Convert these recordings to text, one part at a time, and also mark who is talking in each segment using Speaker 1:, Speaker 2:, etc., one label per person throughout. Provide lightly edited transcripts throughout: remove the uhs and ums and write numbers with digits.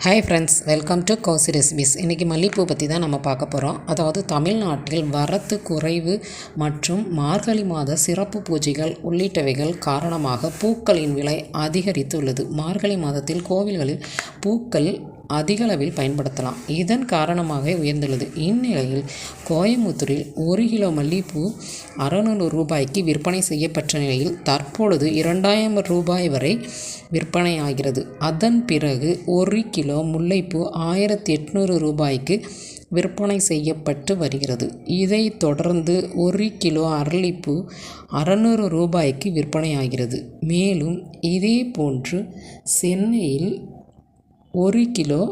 Speaker 1: Hi friends, welcome to Kosi recipes. இன்றைக்கி மல்லிகைப்பூ பற்றி தான் நம்ம பார்க்க போகிறோம். அதாவது தமிழ்நாட்டில் வரத்து குறைவு மற்றும் மார்கழி மாத சிறப்பு பூஜைகள் உள்ளிட்டவைகள் காரணமாக பூக்களின் விலை அதிகரித்துள்ளது. மார்கழி மாதத்தில் கோவில்களில் பூக்கள் அதிகளவில் பயன்படுத்தலாம். இதன் காரணமாக உயர்ந்துள்ளது. இந்நிலையில் கோயம்புத்தூரில் 1 கிலோ மல்லிகைப்பூ 600 ரூபாய்க்கு விற்பனை செய்யப்பட்ட நிலையில் தற்பொழுது 2000 ரூபாய் வரை விற்பனையாகிறது. அதன் பிறகு 1 கிலோ முல்லைப்பூ 1800 ரூபாய்க்கு விற்பனை செய்யப்பட்டு வருகிறது. இதைத் தொடர்ந்து 1 கிலோ அரளிப்பூ 600 ரூபாய்க்கு விற்பனையாகிறது. மேலும் இதே போன்று சென்னையில் 1 கிலோ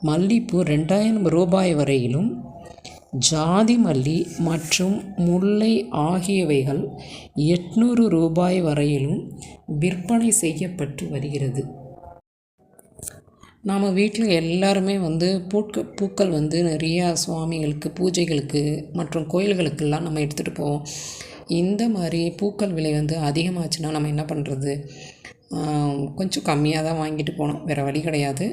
Speaker 1: மல்லிப்பூ 2000 ரூபாய் வரையிலும், ஜாதி மல்லி மற்றும் முல்லை ஆகியவைகள் 800 ரூபாய் வரையிலும் விற்பனை செய்யப்பட்டு வருகிறது. நாம் வீட்டில் எல்லாருமே பூக்கள் நிறையா சுவாமிகளுக்கு, பூஜைகளுக்கு மற்றும் கோயில்களுக்கெல்லாம் நம்ம எடுத்துகிட்டு போவோம். இந்த மாதிரி பூக்கள் விலை அதிகமாச்சுன்னா நம்ம என்ன பண்ணுறது? கொஞ்சம் கம்மியாக தான் வாங்கிட்டு போனோம், வேறு வழி கிடையாது.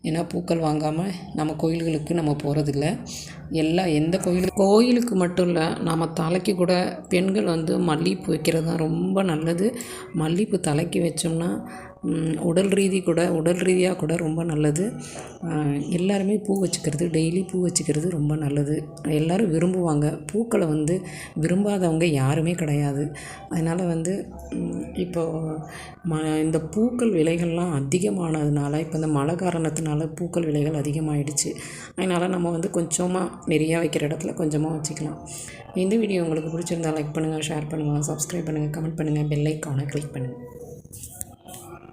Speaker 1: ஏன்னா பூக்கள் வாங்காமல் நம்ம கோயில்களுக்கு நம்ம போகிறதில்ல. எந்த கோயிலுக்கு மட்டும் இல்லை, நம்ம தலைக்கு கூட பெண்கள் மல்லிகைப்பூ வைக்கிறது தான் ரொம்ப நல்லது. மல்லிகைப்பூ தலைக்கு வச்சோம்னா உடல் ரீதியாக கூட ரொம்ப நல்லது. எல்லாருமே பூ வச்சுக்கிறது, டெய்லி பூ வச்சுக்கிறது ரொம்ப நல்லது. எல்லோரும் விரும்புவாங்க. பூக்களை விரும்பாதவங்க யாருமே கிடையாது. அதனால் இப்போது இந்த பூக்கள் விலைகள்லாம் அதிகமானதுனால, இப்போ இந்த மழை காரணத்தினால பூக்கள் விலைகள் அதிகமாகிடுச்சு. அதனால் நம்ம கொஞ்சமாக நிறையா வைக்கிற இடத்துல கொஞ்சமாக வச்சுக்கலாம். இந்த வீடியோ உங்களுக்கு பிடிச்சிருந்தால் லைக் பண்ணுங்கள், ஷேர் பண்ணுங்கள், சப்ஸ்கிரைப் பண்ணுங்கள், கமெண்ட் பண்ணுங்கள், பெல் ஐக்கானை கிளிக் பண்ணுங்கள்.